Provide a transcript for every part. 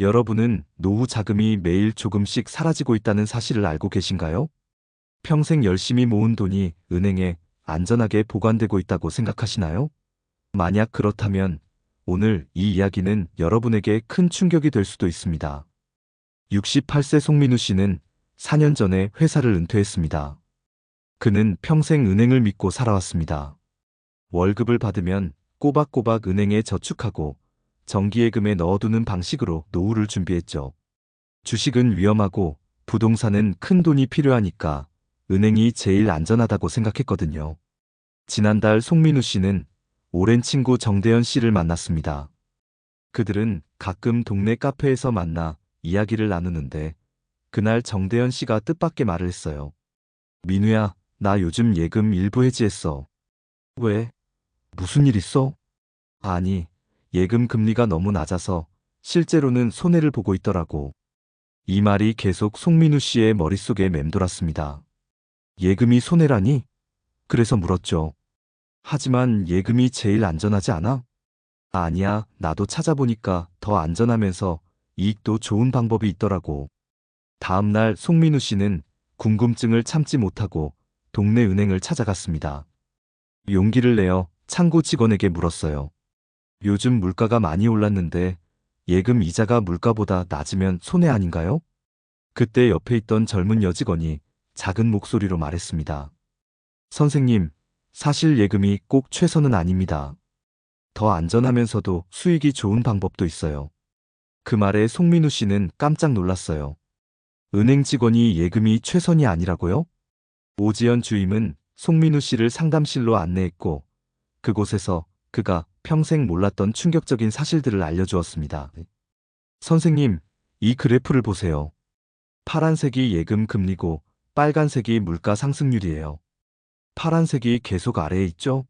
여러분은 노후 자금이 매일 조금씩 사라지고 있다는 사실을 알고 계신가요? 평생 열심히 모은 돈이 은행에 안전하게 보관되고 있다고 생각하시나요? 만약 그렇다면 오늘 이 이야기는 여러분에게 큰 충격이 될 수도 있습니다. 68세 송민우 씨는 4년 전에 회사를 은퇴했습니다. 그는 평생 은행을 믿고 살아왔습니다. 월급을 받으면 꼬박꼬박 은행에 저축하고 정기예금에 넣어두는 방식으로 노후를 준비했죠. 주식은 위험하고 부동산은 큰 돈이 필요하니까 은행이 제일 안전하다고 생각했거든요. 지난달 송민우 씨는 오랜 친구 정대현 씨를 만났습니다. 그들은 가끔 동네 카페에서 만나 이야기를 나누는데 그날 정대현 씨가 뜻밖의 말을 했어요. 민우야, 나 요즘 예금 일부 해지했어. 왜? 무슨 일 있어? 아니, 예금 금리가 너무 낮아서 실제로는 손해를 보고 있더라고. 이 말이 계속 송민우 씨의 머릿속에 맴돌았습니다. 예금이 손해라니? 그래서 물었죠. 하지만 예금이 제일 안전하지 않아? 아니야, 나도 찾아보니까 더 안전하면서 이익도 좋은 방법이 있더라고. 다음 날 송민우 씨는 궁금증을 참지 못하고 동네 은행을 찾아갔습니다. 용기를 내어 창구 직원에게 물었어요. 요즘 물가가 많이 올랐는데 예금 이자가 물가보다 낮으면 손해 아닌가요? 그때 옆에 있던 젊은 여직원이 작은 목소리로 말했습니다. 선생님, 사실 예금이 꼭 최선은 아닙니다. 더 안전하면서도 수익이 좋은 방법도 있어요. 그 말에 송민우 씨는 깜짝 놀랐어요. 은행 직원이 예금이 최선이 아니라고요? 오지연 주임은 송민우 씨를 상담실로 안내했고 그곳에서 그가 평생 몰랐던 충격적인 사실들을 알려주었습니다. 선생님, 이 그래프를 보세요. 파란색이 예금 금리고 빨간색이 물가 상승률이에요. 파란색이 계속 아래에 있죠?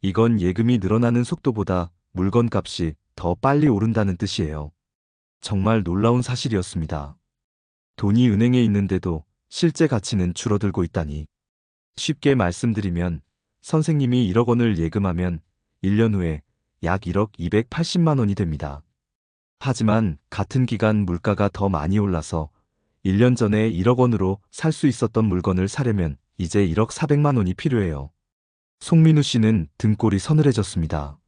이건 예금이 늘어나는 속도보다 물건 값이 더 빨리 오른다는 뜻이에요. 정말 놀라운 사실이었습니다. 돈이 은행에 있는데도 실제 가치는 줄어들고 있다니. 쉽게 말씀드리면 선생님이 1억 원을 예금하면 1년 후에 약 1억 280만 원이 됩니다. 하지만 같은 기간 물가가 더 많이 올라서 1년 전에 1억 원으로 살 수 있었던 물건을 사려면 이제 1억 400만 원이 필요해요. 송민우 씨는 등골이 서늘해졌습니다.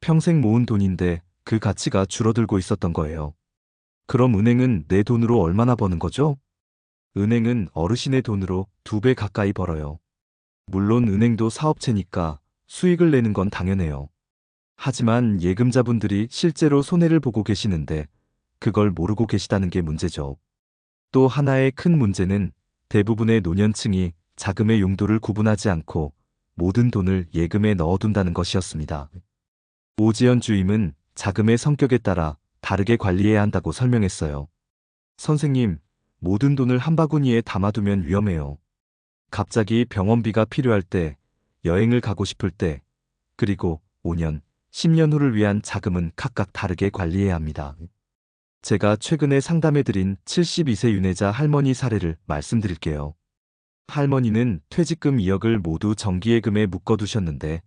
평생 모은 돈인데 그 가치가 줄어들고 있었던 거예요. 그럼 은행은 내 돈으로 얼마나 버는 거죠? 은행은 어르신의 돈으로 2배 가까이 벌어요. 물론 은행도 사업체니까 수익을 내는 건 당연해요. 하지만 예금자분들이 실제로 손해를 보고 계시는데 그걸 모르고 계시다는 게 문제죠. 또 하나의 큰 문제는 대부분의 노년층이 자금의 용도를 구분하지 않고 모든 돈을 예금에 넣어둔다는 것이었습니다. 오지연 주임은 자금의 성격에 따라 다르게 관리해야 한다고 설명했어요. 선생님, 모든 돈을 한 바구니에 담아두면 위험해요. 갑자기 병원비가 필요할 때, 여행을 가고 싶을 때, 그리고 5년, 10년 후를 위한 자금은 각각 다르게 관리해야 합니다. 제가 최근에 상담해드린 72세 윤혜자 할머니 사례를 말씀드릴게요. 할머니는 퇴직금 2억을 모두 정기예금에 묶어두셨는데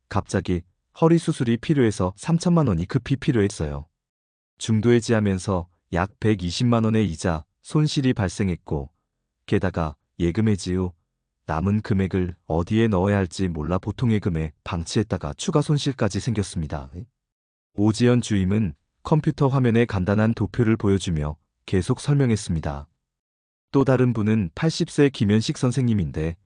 갑자기 허리 수술이 필요해서 3천만 원이 급히 필요했어요. 중도해지하면서 약 120만 원의 이자, 손실이 발생했고 게다가 예금 해지 후 남은 금액을 어디에 넣어야 할지 몰라 보통예금에 방치했다가 추가 손실까지 생겼습니다. 오지연 주임은 컴퓨터 화면에 간단한 도표를 보여주며 계속 설명했습니다. 또 다른 분은 80세 김현식 선생님인데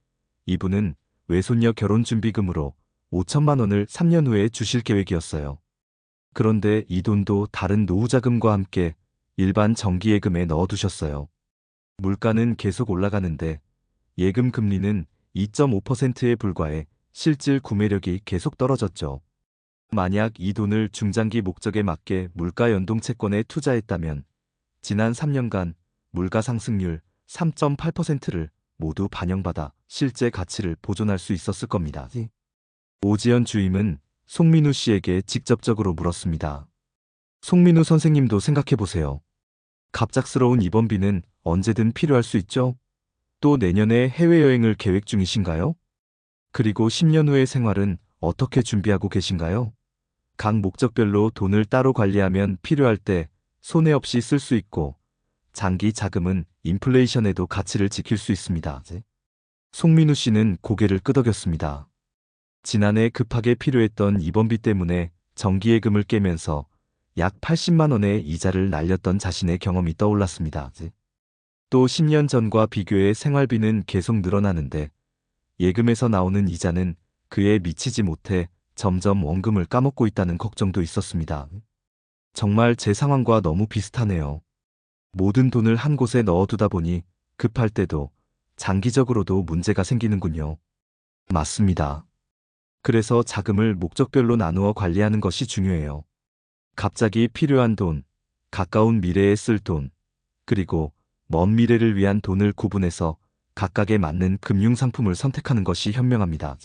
이분은 외손녀 결혼준비금으로 5천만 원을 3년 후에 주실 계획이었어요. 그런데 이 돈도 다른 노후자금과 함께 일반 정기예금에 넣어두셨어요. 물가는 계속 올라가는데 예금 금리는 2.5%에 불과해 실질 구매력이 계속 떨어졌죠. 만약 이 돈을 중장기 목적에 맞게 물가 연동 채권에 투자했다면 지난 3년간 물가 상승률 3.8%를 모두 반영받아 실제 가치를 보존할 수 있었을 겁니다. 오지연 주임은 송민우 씨에게 직접적으로 물었습니다. 송민우 선생님도 생각해보세요. 갑작스러운 입원비는 언제든 필요할 수 있죠? 또 내년에 해외여행을 계획 중이신가요? 그리고 10년 후의 생활은 어떻게 준비하고 계신가요? 각 목적별로 돈을 따로 관리하면 필요할 때 손해 없이 쓸 수 있고 장기 자금은 인플레이션에도 가치를 지킬 수 있습니다. 송민우 씨는 고개를 끄덕였습니다. 지난해 급하게 필요했던 입원비 때문에 정기예금을 깨면서 약 80만 원의 이자를 날렸던 자신의 경험이 떠올랐습니다. 또 10년 전과 비교해 생활비는 계속 늘어나는데 예금에서 나오는 이자는 그에 미치지 못해 점점 원금을 까먹고 있다는 걱정도 있었습니다. 정말 제 상황과 너무 비슷하네요. 모든 돈을 한 곳에 넣어두다 보니 급할 때도 장기적으로도 문제가 생기는군요. 맞습니다. 그래서 자금을 목적별로 나누어 관리하는 것이 중요해요. 갑자기 필요한 돈, 가까운 미래에 쓸 돈, 그리고 먼 미래를 위한 돈을 구분해서 각각에 맞는 금융상품을 선택하는 것이 현명합니다.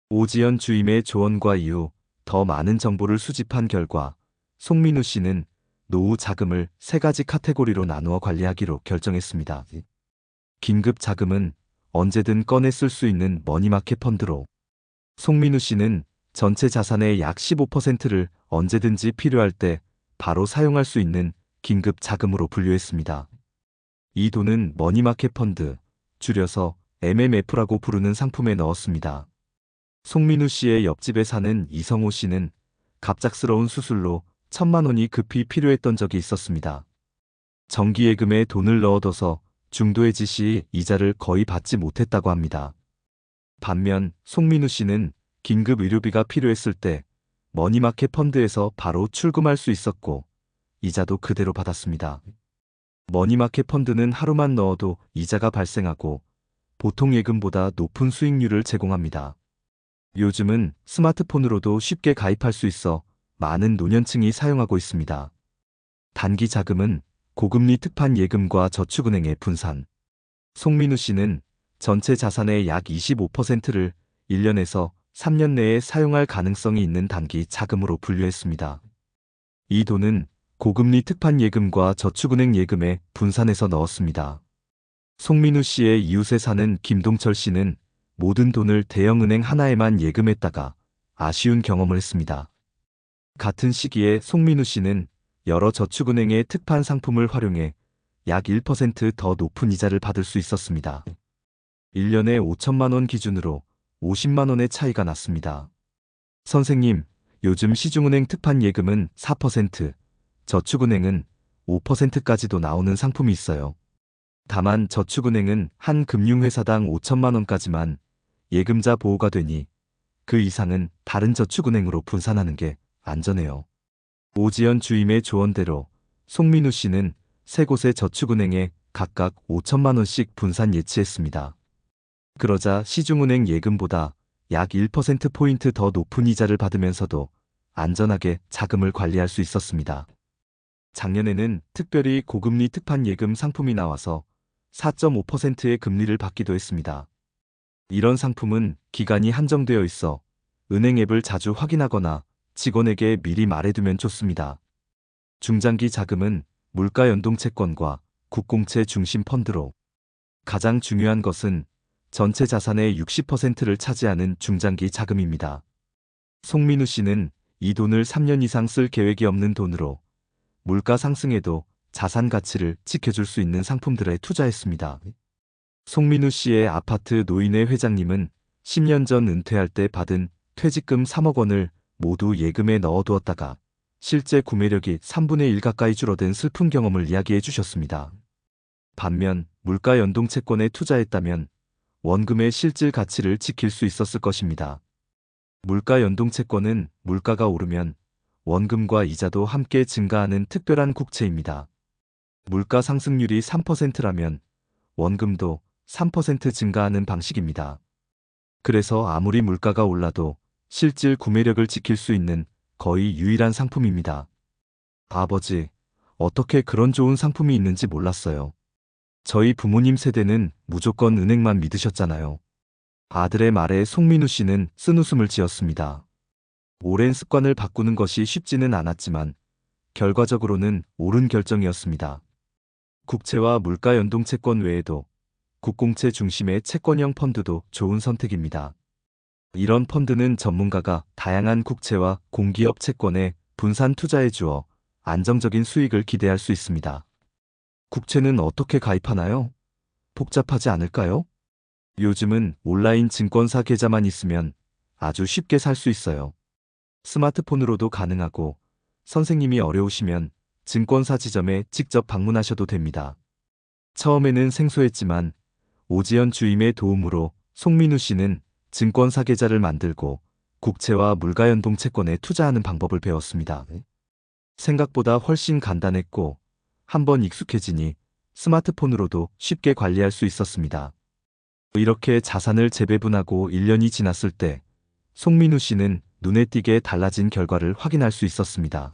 오지연 주임의 조언과 이후 더 많은 정보를 수집한 결과 송민우 씨는 노후 자금을 3가지 카테고리로 나누어 관리하기로 결정했습니다. 긴급 자금은 언제든 꺼내 쓸 수 있는 머니마켓 펀드로, 송민우 씨는 전체 자산의 약 15%를 언제든지 필요할 때 바로 사용할 수 있는 긴급 자금으로 분류했습니다. 이 돈은 머니마켓 펀드, 줄여서 MMF라고 부르는 상품에 넣었습니다. 송민우 씨의 옆집에 사는 이성호 씨는 갑작스러운 수술로 1,000만 원이 급히 필요했던 적이 있었습니다. 정기예금에 돈을 넣어둬서 중도해지 시 이자를 거의 받지 못했다고 합니다. 반면 송민우 씨는 긴급 의료비가 필요했을 때 머니마켓 펀드에서 바로 출금할 수 있었고 이자도 그대로 받았습니다. 머니마켓 펀드는 하루만 넣어도 이자가 발생하고 보통 예금보다 높은 수익률을 제공합니다. 요즘은 스마트폰으로도 쉽게 가입할 수 있어 많은 노년층이 사용하고 있습니다. 단기 자금은 고금리 특판 예금과 저축은행에 분산. 송민우 씨는 전체 자산의 약 25%를 1년에서 3년 내에 사용할 가능성이 있는 단기 자금으로 분류했습니다. 이 돈은 고금리 특판 예금과 저축은행 예금에 분산해서 넣었습니다. 송민우 씨의 이웃에 사는 김동철 씨는 모든 돈을 대형은행 하나에만 예금했다가 아쉬운 경험을 했습니다. 같은 시기에 송민우 씨는 여러 저축은행의 특판 상품을 활용해 약 1% 더 높은 이자를 받을 수 있었습니다. 1년에 5천만 원 기준으로 50만 원의 차이가 났습니다. 선생님, 요즘 시중은행 특판 예금은 4%, 저축은행은 5%까지도 나오는 상품이 있어요. 다만 저축은행은 한 금융회사당 5천만 원까지만 예금자 보호가 되니 그 이상은 다른 저축은행으로 분산하는 게 안전해요. 오지연 주임의 조언대로 송민우 씨는 3곳의 저축은행에 각각 5천만 원씩 분산 예치했습니다. 그러자 시중은행 예금보다 약 1%포인트 더 높은 이자를 받으면서도 안전하게 자금을 관리할 수 있었습니다. 작년에는 특별히 고금리 특판 예금 상품이 나와서 4.5%의 금리를 받기도 했습니다. 이런 상품은 기간이 한정되어 있어 은행 앱을 자주 확인하거나 직원에게 미리 말해두면 좋습니다. 중장기 자금은 물가연동채권과 국공채 중심 펀드로, 가장 중요한 것은 전체 자산의 60%를 차지하는 중장기 자금입니다. 송민우 씨는 이 돈을 3년 이상 쓸 계획이 없는 돈으로 물가 상승에도 자산 가치를 지켜줄 수 있는 상품들에 투자했습니다. 송민우 씨의 아파트 노인회 회장님은 10년 전 은퇴할 때 받은 퇴직금 3억 원을 모두 예금에 넣어두었다가 실제 구매력이 3분의 1 가까이 줄어든 슬픈 경험을 이야기해 주셨습니다. 반면 물가연동채권에 투자했다면 원금의 실질 가치를 지킬 수 있었을 것입니다. 물가연동채권은 물가가 오르면 원금과 이자도 함께 증가하는 특별한 국채입니다. 물가 상승률이 3%라면 원금도 3% 증가하는 방식입니다. 그래서 아무리 물가가 올라도 실질 구매력을 지킬 수 있는 거의 유일한 상품입니다. 아버지, 어떻게 그런 좋은 상품이 있는지 몰랐어요. 저희 부모님 세대는 무조건 은행만 믿으셨잖아요. 아들의 말에 송민우 씨는 쓴웃음을 지었습니다. 오랜 습관을 바꾸는 것이 쉽지는 않았지만 결과적으로는 옳은 결정이었습니다. 국채와 물가연동채권 외에도 국공채 중심의 채권형 펀드도 좋은 선택입니다. 이런 펀드는 전문가가 다양한 국채와 공기업 채권에 분산 투자해 주어 안정적인 수익을 기대할 수 있습니다. 국채는 어떻게 가입하나요? 복잡하지 않을까요? 요즘은 온라인 증권사 계좌만 있으면 아주 쉽게 살 수 있어요. 스마트폰으로도 가능하고 선생님이 어려우시면 증권사 지점에 직접 방문하셔도 됩니다. 처음에는 생소했지만 오지연 주임의 도움으로 송민우 씨는 증권사 계좌를 만들고 국채와 물가연동 채권에 투자하는 방법을 배웠습니다. 생각보다 훨씬 간단했고 한번 익숙해지니 스마트폰으로도 쉽게 관리할 수 있었습니다. 이렇게 자산을 재배분하고 1년이 지났을 때 송민우 씨는 눈에 띄게 달라진 결과를 확인할 수 있었습니다.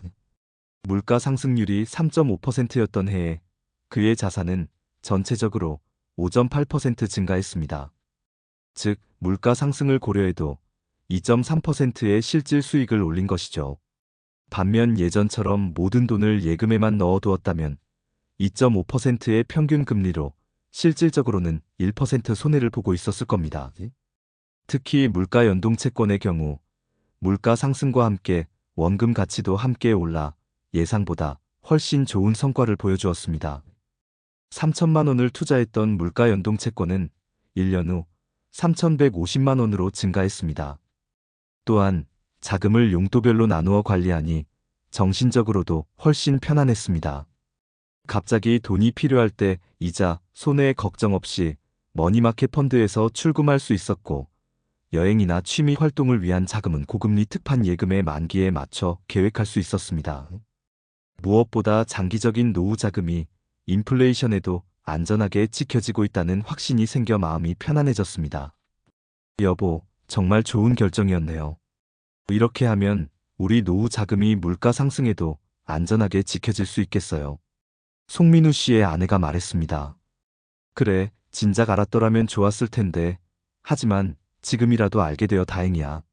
물가 상승률이 3.5%였던 해에 그의 자산은 전체적으로 5.8% 증가했습니다. 즉, 물가 상승을 고려해도 2.3%의 실질 수익을 올린 것이죠. 반면 예전처럼 모든 돈을 예금에만 넣어두었다면 2.5%의 평균 금리로 실질적으로는 1% 손해를 보고 있었을 겁니다. 특히 물가 연동 채권의 경우 물가 상승과 함께 원금 가치도 함께 올라 예상보다 훨씬 좋은 성과를 보여주었습니다. 3천만 원을 투자했던 물가 연동 채권은 1년 후 3,150만 원으로 증가했습니다. 또한 자금을 용도별로 나누어 관리하니 정신적으로도 훨씬 편안했습니다. 갑자기 돈이 필요할 때 이자, 손해 걱정 없이 머니마켓 펀드에서 출금할 수 있었고 여행이나 취미 활동을 위한 자금은 고금리 특판 예금의 만기에 맞춰 계획할 수 있었습니다. 무엇보다 장기적인 노후 자금이 인플레이션에도 안전하게 지켜지고 있다는 확신이 생겨 마음이 편안해졌습니다. 여보, 정말 좋은 결정이었네요. 이렇게 하면 우리 노후 자금이 물가 상승에도 안전하게 지켜질 수 있겠어요. 송민우 씨의 아내가 말했습니다. 그래, 진작 알았더라면 좋았을 텐데. 하지만 지금이라도 알게 되어 다행이야.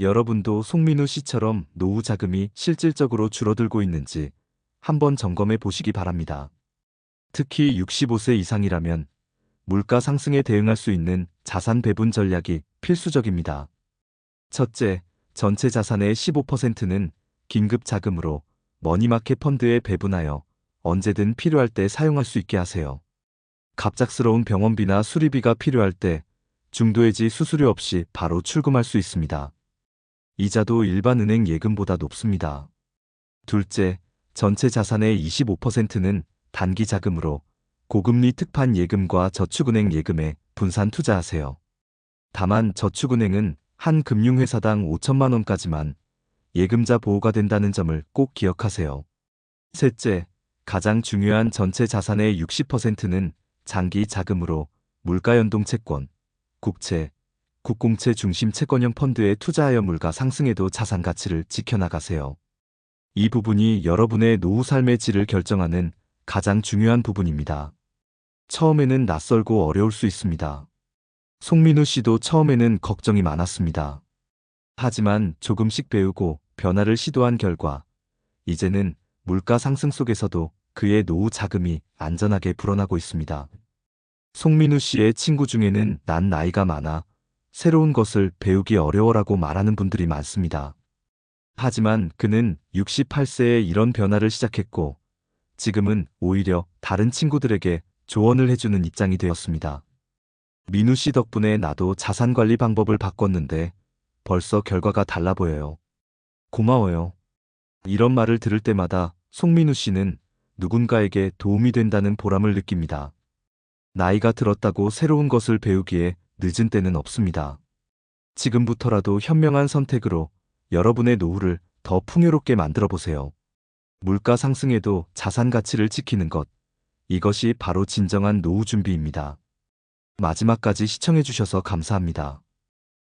여러분도 송민우 씨처럼 노후 자금이 실질적으로 줄어들고 있는지 한번 점검해 보시기 바랍니다. 특히 65세 이상이라면 물가 상승에 대응할 수 있는 자산 배분 전략이 필수적입니다. 첫째, 전체 자산의 15%는 긴급 자금으로 머니마켓 펀드에 배분하여 언제든 필요할 때 사용할 수 있게 하세요. 갑작스러운 병원비나 수리비가 필요할 때 중도해지 수수료 없이 바로 출금할 수 있습니다. 이자도 일반 은행 예금보다 높습니다. 둘째, 전체 자산의 25%는 단기 자금으로 고금리 특판 예금과 저축은행 예금에 분산 투자하세요. 다만 저축은행은 한 금융회사당 5천만 원까지만 예금자 보호가 된다는 점을 꼭 기억하세요. 셋째, 가장 중요한 전체 자산의 60%는 장기 자금으로 물가연동 채권, 국채, 국공채 중심 채권형 펀드에 투자하여 물가 상승에도 자산 가치를 지켜나가세요. 이 부분이 여러분의 노후 삶의 질을 결정하는 가장 중요한 부분입니다. 처음에는 낯설고 어려울 수 있습니다. 송민우 씨도 처음에는 걱정이 많았습니다. 하지만 조금씩 배우고 변화를 시도한 결과 이제는 물가 상승 속에서도 그의 노후 자금이 안전하게 불어나고 있습니다. 송민우 씨의 친구 중에는 난 나이가 많아 새로운 것을 배우기 어려워라고 말하는 분들이 많습니다. 하지만 그는 68세에 이런 변화를 시작했고 지금은 오히려 다른 친구들에게 조언을 해주는 입장이 되었습니다. 민우 씨 덕분에 나도 자산 관리 방법을 바꿨는데 벌써 결과가 달라 보여요. 고마워요. 이런 말을 들을 때마다 송민우 씨는 누군가에게 도움이 된다는 보람을 느낍니다. 나이가 들었다고 새로운 것을 배우기에 늦은 때는 없습니다. 지금부터라도 현명한 선택으로 여러분의 노후를 더 풍요롭게 만들어 보세요. 물가 상승에도 자산 가치를 지키는 것, 이것이 바로 진정한 노후 준비입니다. 마지막까지 시청해 주셔서 감사합니다.